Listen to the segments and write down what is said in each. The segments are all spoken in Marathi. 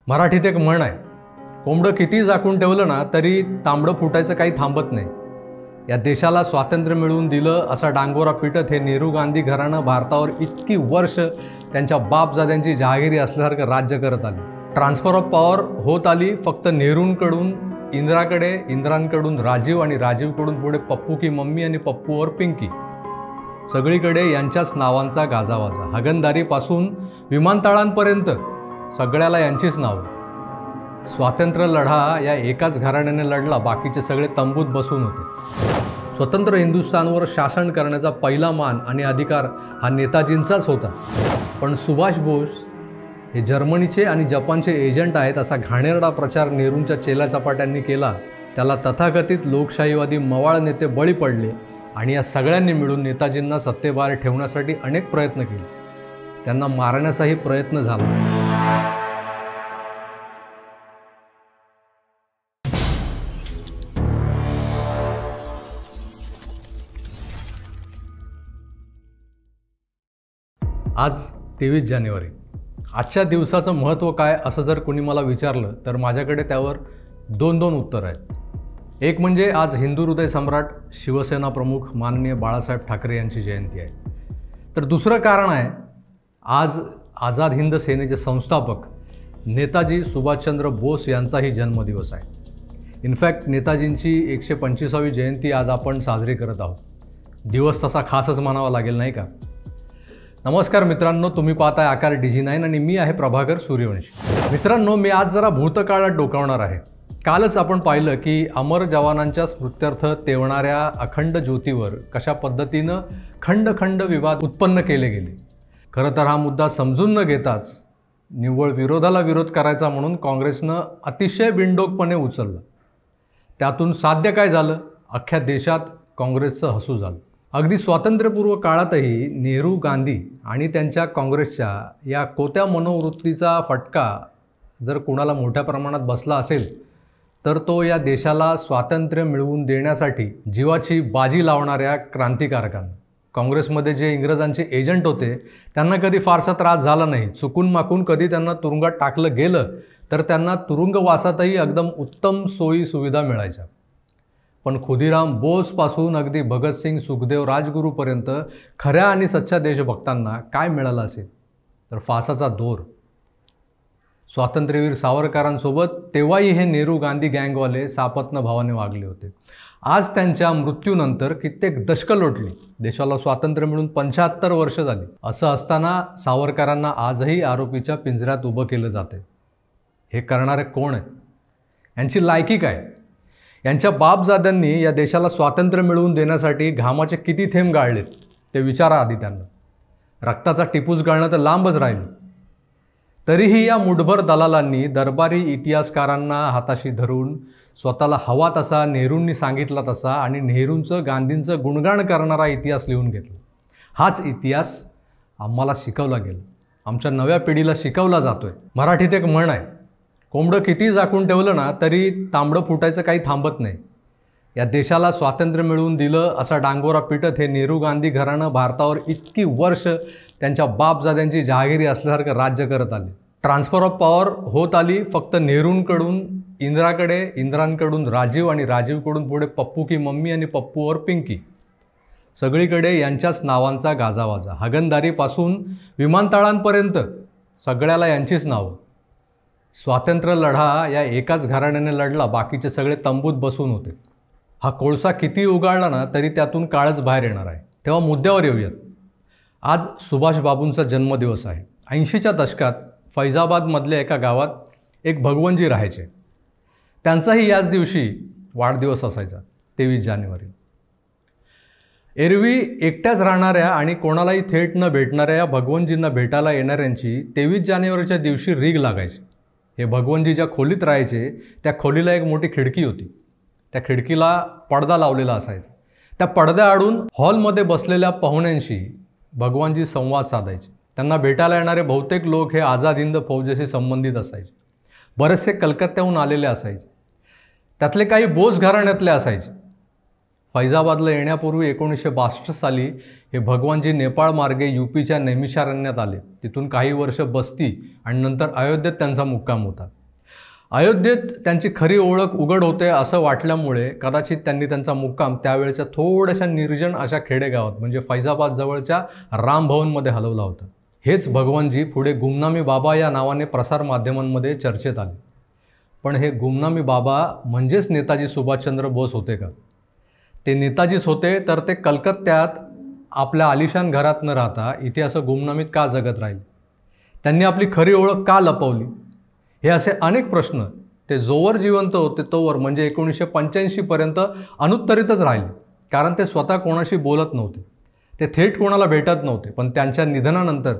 मराठीत एक म्हण आहे, कोंबडं किती झाकून ठेवलं ना तरी तांबडं फुटायचं काही थांबत नाही. या देशाला स्वातंत्र्य मिळवून दिलं असा डांगोरा पिटत हे नेहरू गांधी घराणं भारतावर इतकी वर्ष त्यांच्या बापजाद्यांची जहागिरी असल्यासारखं राज्य करत आले. ट्रान्सफर ऑफ पॉवर होत आली फक्त नेहरूंकडून इंदिराकडे, इंदिरांकडून राजीव आणि राजीवकडून पुढे पप्पू की मम्मी आणि पप्पूवर पिंकी. सगळीकडे यांच्याच नावांचा गाजावाजा. हागणदारीपासून विमानतळांपर्यंत सगळ्याला यांचीच नावं. स्वातंत्र्य लढा या एकाच घराण्याने लढला, बाकीचे सगळे तंबूत बसून होते. स्वतंत्र हिंदुस्थानवर शासन करण्याचा पहिला मान आणि अधिकार हा नेताजींचाच होता. पण सुभाष बोस हे जर्मनीचे आणि जपानचे एजंट आहेत असा घाणेरडा प्रचार नेहरूंच्या चेलाचपाट्यांनी केला. त्याला तथाकथित लोकशाहीवादी मवाळ नेते बळी पडले आणि या सगळ्यांनी मिळून नेताजींना सत्तेबाहेर ठेवण्यासाठी अनेक प्रयत्न केले. त्यांना मारण्याचाही प्रयत्न झाला. आज 23 जानेवारी. आजच्या दिवसाचं महत्त्व काय असं जर कोणी मला विचारलं तर माझ्याकडे त्यावर दोन उत्तर आहेत. एक म्हणजे आज हिंदू हृदय सम्राट शिवसेना प्रमुख माननीय बाळासाहेब ठाकरे यांची जयंती आहे. तर दुसरं कारण आहे, आज आझाद हिंद सेनेचे संस्थापक नेताजी सुभाषचंद्र बोस यांचाही जन्मदिवस आहे. इनफॅक्ट नेताजींची 125वी जयंती आज आपण साजरी करत आहोत. दिवस तसा खासच म्हणावा लागेल, नाही का? नमस्कार मित्रांनो, तुम्ही पाहताय आकार DG9 आणि मी आहे प्रभाकर सूर्यवंशी. मित्रांनो, मी आज जरा भूतकाळात डोकावणार आहे. कालच आपण पाहिलं की अमर जवानांच्या स्मृत्यर्थ तेवणाऱ्या अखंड ज्योतीवर कशा पद्धतीनं खंड विवाद उत्पन्न केले गेले. खरं तर हा मुद्दा समजून न घेताच निव्वळ विरोधाला विरोध करायचा म्हणून काँग्रेसनं अतिशय बिनडोकपणे उचललं. त्यातून साध्य काय झालं? अख्ख्या देशात काँग्रेसचं हसू झालं. अगदी स्वातंत्र्यपूर्व काळातही नेहरू, गांधी आणि त्यांच्या काँग्रेसच्या या कोत्या मनोवृत्तीचा फटका जर कोणाला मोठ्या प्रमाणात बसला असेल तर तो या देशाला स्वातंत्र्य मिळवून देण्यासाठी जीवाची बाजी लावणाऱ्या क्रांतिकारकांना. काँग्रेसमध्ये जे इंग्रजांचे एजंट होते त्यांना कधी फारसा त्रास झाला नाही. चुकून माकून कधी त्यांना तुरुंगात टाकलं गेलं तर त्यांना तुरुंगवासातही एकदम उत्तम सोयी सुविधा मिळायच्या. पण खुदीराम बोसपासून अगदी भगतसिंग, सुखदेव, राजगुरूपर्यंत खऱ्या आणि सच्च्या देशभक्तांना काय मिळालं असेल तर फासाचा दोर. स्वातंत्र्यवीर सावरकरांसोबत तेव्हाही हे नेहरू गांधी गँगवाले सापत्न भावाने वागले होते. आज त्यांच्या मृत्यूनंतर कित्येक दशकं लोटली. देशाला स्वातंत्र्य मिळून 75 वर्ष झाली. असं असताना सावरकरांना आजही आरोपीच्या पिंजऱ्यात उभं केलं जाते. हे करणारे कोण आहेत? यांची लायकी काय? यांच्या बापजाद्यांनी या देशाला स्वातंत्र्य मिळवून देण्यासाठी घामाचे किती थेंब गाळलेत ते विचारा आधी त्यांना. रक्ताचा टिपूस गाळणं तर लांबच राहिलं. तरीही या मुठभर दलालांनी दरबारी इतिहासकारांना हाताशी धरून स्वतःला हवा तसा, नेहरूंनी सांगितला तसा आणि नेहरूंचं, गांधींचं गुणगान करणारा इतिहास लिहून घेतला. हाच इतिहास आम्हाला शिकवला गेला, आमच्या नव्या पिढीला शिकवला जातोय. मराठीत एक म्हण आहे, कोंबडं किती झाकून ठेवलं ना तरी तांबडं फुटायचं काही थांबत नाही. या देशाला स्वातंत्र्य मिळवून दिलं असा डांगोरा पिटत हे नेहरू गांधी घराणं भारतावर इतकी वर्ष त्यांच्या बापजाद्यांची जहागिरी असल्यासारखं राज्य करत आले. ट्रान्सफर ऑफ पॉवर होत आली फक्त नेहरूंकडून इंदिराकडे, इंदिरांकडून राजीव आणि राजीवकडून पुढे पप्पू की मम्मी आणि पप्पूवर पिंकी. सगळीकडे यांच्याच नावांचा गाजावाजा. हागणदारीपासून विमानतळांपर्यंत सगळ्याला यांचीच नावं. स्वातंत्र्य लढा या एकाच घराण्याने लढला, बाकीचे सगळे तंबूत बसून होते. हा कोळसा किती उगाळला ना तरी त्यातून काळच बाहेर येणार आहे. तेव्हा मुद्द्यावर येऊयात. आज सुभाषबाबूंचा जन्मदिवस आहे. 80च्या दशकात फैजाबादमधल्या एका गावात एक भगवंतजी राहायचे. त्यांचाही याच दिवशी वाढदिवस असायचा, 23 जानेवारी. एरवी एकट्याच राहणाऱ्या आणि कोणालाही थेट न भेटणाऱ्या या भगवंतजींना भेटायला येणाऱ्यांची 23 जानेवारीच्या दिवशी रीग लागायची. हे भगवंतजी ज्या खोलीत राहायचे त्या खोलीला एक मोठी खिडकी होती. त्या खिडकीला पडदा लावलेला असायचा. त्या पडद्याआडून हॉलमध्ये बसलेल्या पाहुण्यांशी भगवानजी संवाद साधायचे. त्यांना भेटायला येणारे बहुतेक लोक हे आझाद हिंद फौजेशी संबंधित असायचे. बरेचसे कलकत्त्याहून आलेले असायचे. त्यातले काही बोस घराण्यातले असायचे. फैजाबादला येण्यापूर्वी 1962 साली हे भगवानजी नेपाळ मार्गे यूपीच्या नैमिषारण्यात आले. तिथून काही वर्ष बस्ती आणि नंतर अयोध्येत त्यांचा मुक्काम होता. अयोध्येत त्यांची खरी ओळख उघड होते असं वाटल्यामुळे कदाचित त्यांनी त्यांचा मुक्काम त्यावेळच्या थोड्याशा निर्जन अशा खेडेगावात म्हणजे फैजाबाद जवळच्या रामभवनमध्ये हलवला होता. हेच भगवानजी पुढे गुमनामी बाबा या नावाने प्रसारमाध्यमांमध्ये चर्चेत आले. पण हे गुमनामी बाबा म्हणजेच नेताजी सुभाषचंद्र बोस होते का? ते नेताजीच होते तर ते कलकत्त्यात आपल्या आलिशान घरात न राहता इथे असं गुमनामीत का जगत राहील? त्यांनी आपली खरी ओळख का लपवली? हे असे अनेक प्रश्न ते जोवर जिवंत होते तोवर म्हणजे 1985 पर्यंत अनुत्तरितच राहिले. कारण ते स्वतः कोणाशी बोलत नव्हते, ते थेट कोणाला भेटत नव्हते. पण त्यांच्या निधनानंतर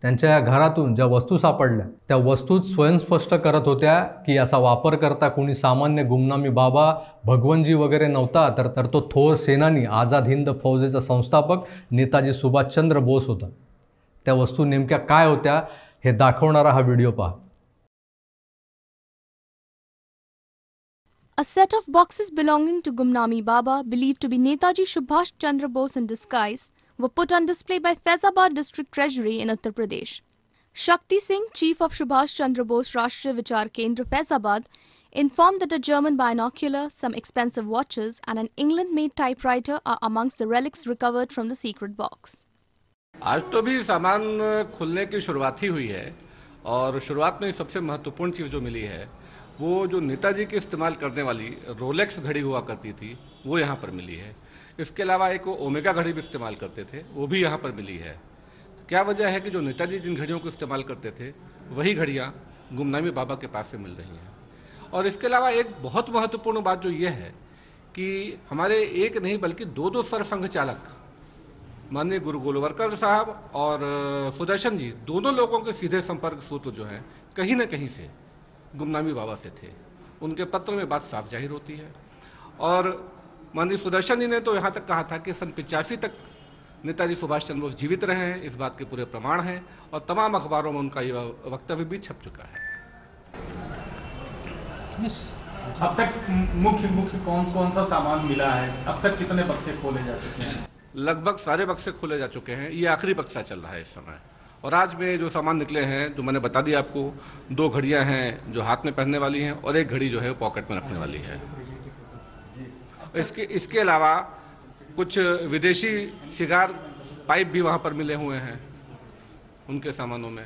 त्यांच्या या घरातून ज्या वस्तू सापडल्या त्या वस्तूच स्वयंस्पष्ट करत होत्या की याचा वापर करता कोणी सामान्य गुमनामी बाबा भगवनजी वगैरे नव्हता, तर तो थोर सेनानी आझाद हिंद फौजेचा संस्थापक नेताजी सुभाषचंद्र बोस होता. त्या वस्तू नेमक्या काय होत्या हे दाखवणारा हा व्हिडिओ पहा. A set of boxes belonging to Gumnami Baba, believed to be Netaji Subhash Chandra Bose in disguise, were put on display by Faizabad District Treasury in Uttar Pradesh. Shakti Singh, chief of Subhash Chandra Bose Rashtriya Vichar Kendra, Faizabad, informed that a German binocular, some expensive watches and an England-made typewriter are amongst the relics recovered from the secret box. आज तो भी सामान खुलने की शुरुआत ही हुई है और शुरुआत में सबसे महत्वपूर्ण चीज़ जो मिली है वो जो नेताजी के इस्तेमाल करने वाली रोलेक्स घड़ी हुआ करती थी वो यहाँ पर मिली है. इसके अलावा एक ओमेगा घड़ी भी इस्तेमाल करते थे, वो भी यहाँ पर मिली है. क्या वजह है कि जो नेताजी जिन घड़ियों को इस्तेमाल करते थे वही घड़ियाँ गुमनामी बाबा के पास से मिल रही हैं. और इसके अलावा एक बहुत महत्वपूर्ण बात जो ये है कि हमारे एक नहीं बल्कि दो सरसंघ चालक माननीय गुरु गोलवलकर साहब और सुदर्शन जी, दोनों लोगों के सीधे संपर्क सूत्र जो हैं कहीं न कहीं से गुमनामी बाबा से थे. उनके पत्र में बात साफ जाहिर होती है. और माननीय सुदर्शन जी ने तो यहाँ तक कहा था कि सन 85 तक नेताजी सुभाष चंद्र बोस जीवित रहे हैं. इस बात के पूरे प्रमाण हैं और तमाम अखबारों में उनका यह वक्तव्य भी छप चुका है. अब तक मुख्य कौन सा सामान मिला है? अब तक कितने बक्से खोले जा चुके हैं? लगभग सारे बक्से खोले जा चुके हैं. ये आखिरी बक्सा चल रहा है इस समय. और आज में जो सामान निकले हैं जो मैंने बता दिया आपको, 2 घड़ियां हैं जो हाथ में पहनने वाली हैं और एक घड़ी जो है पॉकेट में रखने वाली है. इसके अलावा कुछ विदेशी सिगार पाइप भी वहां पर मिले हुए हैं उनके सामानों में.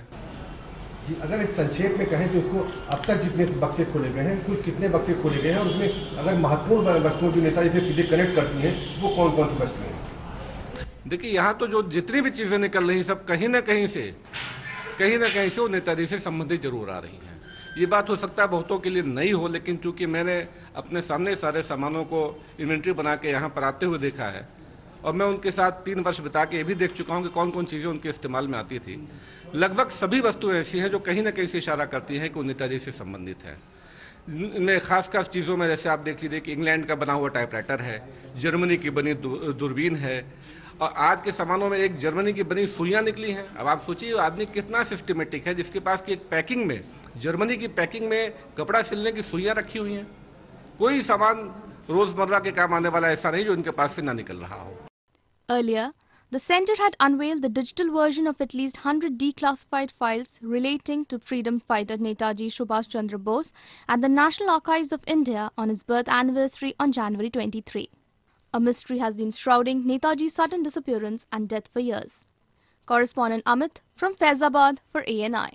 जी, अगर इस संक्षेप में कहें तो उसको अब तक जितने बक्से खोले गए हैं, कुल कितने बक्से खोले गए हैं और उसमें अगर महत्वपूर्ण वस्तुओं जो नेताजी से सीधे कनेक्ट करती हैं वो कौन कौन सी वस्तुएं हैं? देखिए, यहाँ तो जो जितनी भी चीजें निकल रही सब कहीं ना कहीं से वो नेताजी से संबंधित जरूर आ रही हैं. ये बात हो सकता है बहुतों के लिए नई हो, लेकिन चूंकि मैंने अपने सामने सारे सामानों को इन्वेंट्री बना के यहाँ पर आते हुए देखा है और मैं उनके साथ 3 वर्ष बिता के ये भी देख चुका हूँ कि कौन कौन चीजें उनके इस्तेमाल में आती थी. लगभग सभी वस्तुएं ऐसी हैं जो कहीं ना कहीं से इशारा करती हैं कि वो नेताजी से संबंधित है. इनमें खास चीज़ों में जैसे आप देख लीजिए कि इंग्लैंड का बना हुआ टाइपराइटर है, जर्मनी की बनी दूरबीन है और आज के सामानों में एक जर्मनी की बनी सुइयां निकली हैं. अब आप सोचिए आदमी कितना सिस्टमेटिक है जिसके पास की एक पैकिंग में, जर्मनी की पैकिंग में कपड़ा सिलने की सुइयां रखी हुई हैं. कोई सामान रोजमर्रा के काम आने वाला ऐसा नहीं जो इनके पास से ना निकल रहा हो. Earlier, the center had unveiled the digital version of at least 100 declassified files relating to freedom fighter Netaji Subhash Chandra Bose at the National Archives of India on his birth anniversary on January 23. A mystery has been shrouding Netaji's sudden disappearance and death for years. Correspondent Amit from Faizabad for ANI.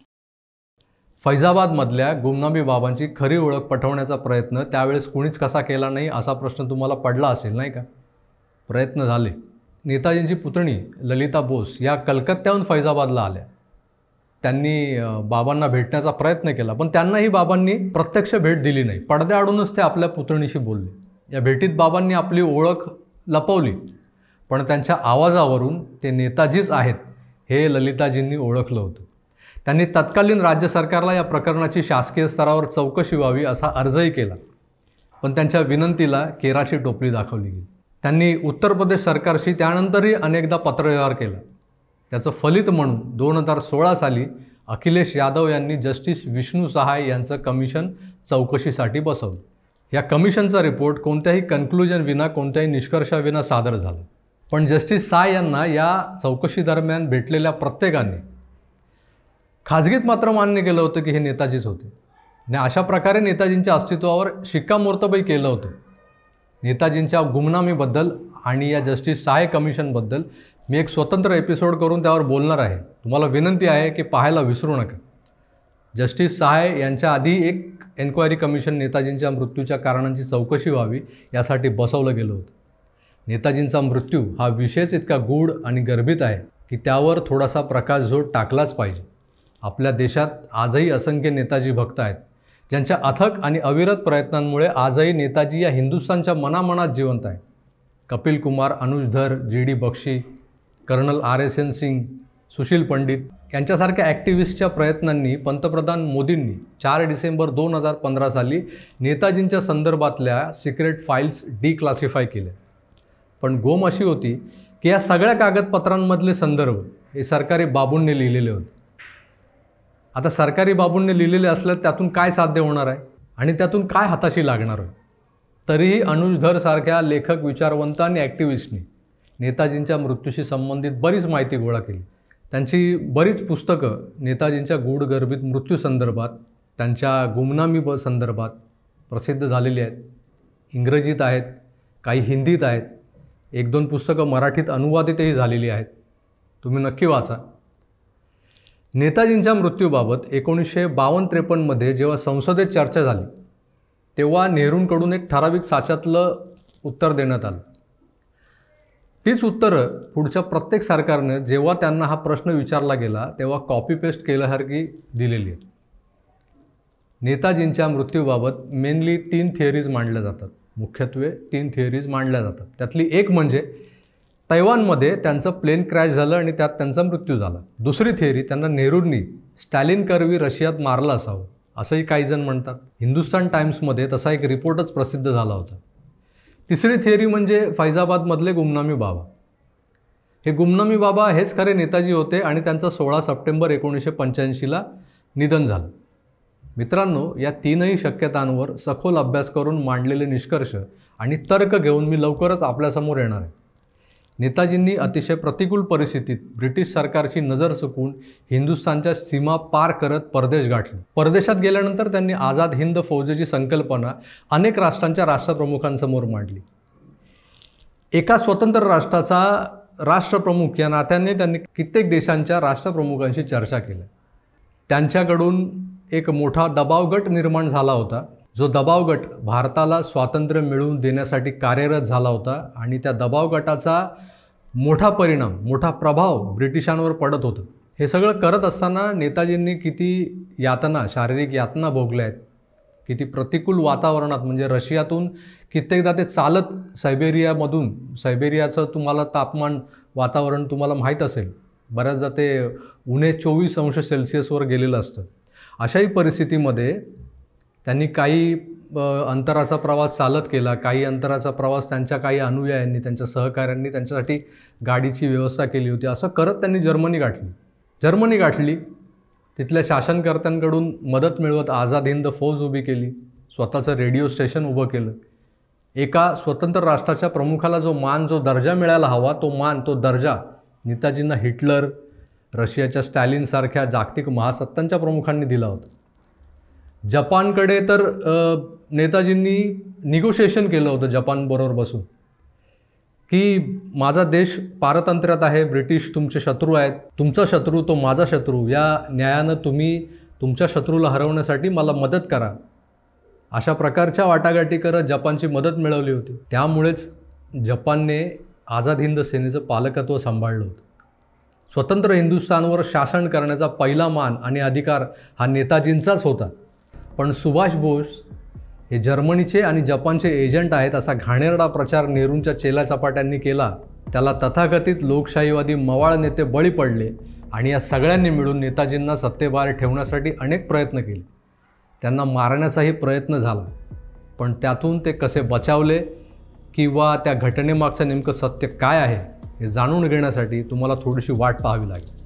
फैजाबादमधल्या गुमनामी बाबांची खरी ओळख पटवण्याचा प्रयत्न त्यावेळेस कुणीच कसा केला नाही असा प्रश्न तुम्हाला पडला असेल नाही का? प्रयत्न झाले. नेताजींची पुतणी ललिता बोस या कलकत्त्याहून फैजाबादला आल्या. त्यांनी बाबांना भेटण्याचा प्रयत्न केला पण त्यांनाही बाबांनी प्रत्यक्ष भेट दिली नाही. पडद्याआडूनच ते आपल्या पुतणीशी बोलले. या भेटीत बाबांनी आपली ओळख लपवली पण त्यांच्या आवाजावरून ते नेताजीच आहेत हे ललिताजींनी ओळखलं होतं. त्यांनी तत्कालीन राज्य सरकारला या प्रकरणाची शासकीय स्तरावर चौकशी व्हावी असा अर्जही केला पण त्यांच्या विनंतीला केराची टोपली दाखवली गेली. त्यांनी उत्तर प्रदेश सरकारशी त्यानंतरही अनेकदा पत्रव्यवहार केला. त्याचं फलित म्हणून 2016 साली अखिलेश यादव यांनी जस्टिस विष्णू सहाय यांचं कमिशन चौकशीसाठी बसवलं. या कमिशनचा रिपोर्ट कोणत्याही कन्क्लुजन विना, कोणत्याही निष्कर्षाविना सादर झाला. पण जस्टिस साय यांना या चौकशी दरम्यान भेटलेल्या प्रत्येकाने खाजगीत मात्र मान्य केलं होतं की हे नेताजीच होते. आणि अशा प्रकारे नेताजींच्या अस्तित्वावर शिक्कामोर्तबही केलं होतं. नेताजींच्या गुमनामीबद्दल आणि या जस्टिस सहाय कमिशनबद्दल मी एक स्वतंत्र एपिसोड करून त्यावर बोलणार आहे. तुम्हाला विनंती आहे की पाहायला विसरू नका. जस्टिस सहाय यांच्या आधी एक एन्क्वायरी कमिशन नेताजींच्या मृत्यूच्या कारणांची चौकशी व्हावी यासाठी बसवलं गेलं होतं. नेताजींचा मृत्यू हा विषयच इतका गूढ आणि गर्भित आहे की त्यावर थोडासा प्रकाशझोत टाकलाच पाहिजे. आपल्या देशात आजही असंख्य नेताजी भक्त आहेत ज्यांच्या अथक आणि अविरत प्रयत्नांमुळे आजही नेताजी या हिंदुस्थानच्या मनामनात जिवंत आहेत. Kapil Kumar, Anuj Dhar, G D. Bakshi, colonel R.S.N. Singh, Sushil Pandit यांच्यासारख्या ॲक्टिव्हिस्टच्या प्रयत्नांनी पंतप्रधान मोदींनी 4 डिसेंबर 2015 साली नेताजींच्या संदर्भातल्या सिक्रेट फाईल्स डिक्लासिफाय केल्या. पण गोम अशी होती की या सगळ्या कागदपत्रांमधले संदर्भ हे सरकारी बाबूंनी लिहिलेले होते. आता सरकारी बाबूंनी लिहिलेले असलं त्यातून काय साध्य होणार आहे आणि त्यातून काय हाताशी लागणार आहे. तरीही अनुज धर सारख्या लेखक, विचारवंत आणि ॲक्टिव्हिस्टनी नेताजींच्या मृत्यूशी संबंधित बरीच माहिती गोळा केली. त्यांची बरीच पुस्तकं नेताजींच्या गूढगर्भित मृत्यूसंदर्भात, त्यांच्या गुमनामी संदर्भात प्रसिद्ध झालेली आहेत. इंग्रजीत आहेत, काही हिंदीत आहेत, 1-2 पुस्तकं मराठीत अनुवादितही झालेली आहेत. तुम्ही नक्की वाचा. नेताजींच्या मृत्यूबाबत 1952-53 मध्ये जेव्हा संसदेत चर्चा झाली तेव्हा नेहरूंकडून एक ठराविक साच्यातलं उत्तर देण्यात आलं. तीच उत्तरं पुढच्या प्रत्येक सरकारनं जेव्हा त्यांना हा प्रश्न विचारला गेला तेव्हा कॉपी पेस्ट केल्यासारखी दिलेली आहेत. नेताजींच्या मृत्यूबाबत मेनली 3 थिअरीज मांडल्या जातात. मुख्यत्वे 3 थिअरीज मांडल्या जातात. त्यातली एक म्हणजे तैवानमध्ये त्यांचं प्लेन क्रॅश झालं आणि त्यात त्यांचा मृत्यू झाला. दुसरी थिअरी, त्यांना नेहरूंनी स्टॅलिन करवी रशियात मारलं असावं असंही काही जण म्हणतात. हिंदुस्तान टाइम्समध्ये तसा एक रिपोर्टच प्रसिद्ध झाला होता. तिसरी थिअरी म्हणजे फैजाबादमधले गुमनामी बाबा. हे गुमनामी बाबा हेच खरे नेताजी होते आणि त्यांचं 16 सप्टेंबर 1985ला निधन झालं. मित्रांनो, या 3ही शक्यतांवर सखोल अभ्यास करून मांडलेले निष्कर्ष आणि तर्क घेऊन मी लवकरच आपल्यासमोर येणार आहे. नेताजींनी अतिशय प्रतिकूल परिस्थितीत ब्रिटिश सरकारची नजर चुकवून हिंदुस्थानच्या सीमा पार करत परदेश गाठले. परदेशात गेल्यानंतर त्यांनी आझाद हिंद फौजेची संकल्पना अनेक राष्ट्रांच्या राष्ट्रप्रमुखांसमोर मांडली. एका स्वतंत्र राष्ट्राचा राष्ट्रप्रमुख या नात्याने त्यांनी कित्येक देशांच्या राष्ट्रप्रमुखांशी चर्चा केली. त्यांच्याकडून एक मोठा दबावगट निर्माण झाला होता, जो दबावगट भारताला स्वातंत्र्य मिळवून देण्यासाठी कार्यरत झाला होता आणि त्या दबावगटाचा मोठा परिणाम, मोठा प्रभाव ब्रिटिशांवर पडत होतं. हे सगळं करत असताना नेताजींनी किती यातना, शारीरिक यातना भोगल्या आहेत. किती प्रतिकूल वातावरणात, म्हणजे रशियातून कित्येकदा ते चालत सायबेरियाचं तुम्हाला तापमान, वातावरण तुम्हाला माहीत असेल, बऱ्याचदा ते उणे 24 अंश सेल्सिअसवर गेलेलं असतं. अशाही परिस्थितीमध्ये त्यांनी काही अंतराचा प्रवास चालत केला, काही अंतराचा प्रवास त्यांच्या काही अनुयायांनी, त्यांच्या सहकाऱ्यांनी त्यांच्यासाठी गाडीची व्यवस्था केली होती. असं करत त्यांनी जर्मनी गाठली. तिथल्या शासनकर्त्यांकडून मदत मिळवत आझाद हिंद फौज उभी केली, स्वतःचं रेडिओ स्टेशन उभं केलं. एका स्वतंत्र राष्ट्राच्या प्रमुखाला जो मान, जो दर्जा मिळायला हवा, तो मान, तो दर्जा नेताजींना हिटलर, रशियाच्या स्टॅलिनसारख्या जागतिक महासत्तांच्या प्रमुखांनी दिला होता. जपानकडे तर नेताजींनी निगोशिएशन केलं होतं जपानबरोबर बसून, की माझा देश पारतंत्र्यात आहे, ब्रिटिश तुमचे शत्रू आहेत, तुमचा शत्रू तो माझा शत्रू, या न्यायानं तुम्ही तुमच्या शत्रूला हरवण्यासाठी मला मदत करा. अशा प्रकारच्या वाटाघाटी करत जपानची मदत मिळवली होती. त्यामुळेच जपानने आझाद हिंद सेनेचं पालकत्व सांभाळलं होतं. स्वतंत्र हिंदुस्थानवर शासन करण्याचा पहिला मान आणि अधिकार हा नेताजींचाच होता. पण सुभाष बोस हे जर्मनीचे आणि जपानचे एजंट आहेत असा घाणेरडा प्रचार नेहरूंच्या चेलाचपाट्यांनी केला. त्याला तथाकथित लोकशाहीवादी मवाळ नेते बळी पडले आणि या सगळ्यांनी मिळून नेताजींना सत्तेबाहेर ठेवण्यासाठी अनेक प्रयत्न केले. त्यांना मारण्याचाही प्रयत्न झाला, पण त्यातून ते कसे बचावले किंवा त्या घटनेमागचं नेमकं सत्य काय आहे हे जाणून घेण्यासाठी तुम्हाला थोडीशी वाट पाहावी लागेल.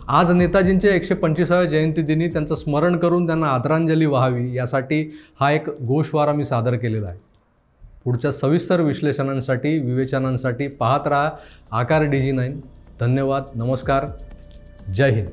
आज नेताजींच्या 125व्या जयंतीदिनी त्यांचं स्मरण करून त्यांना आदरांजली व्हावी यासाठी हा एक गोषवारा मी सादर केलेला आहे. पुढच्या सविस्तर विश्लेषणांसाठी, विवेचनांसाठी पाहत राहा आकार DG9. धन्यवाद. नमस्कार. जय हिंद.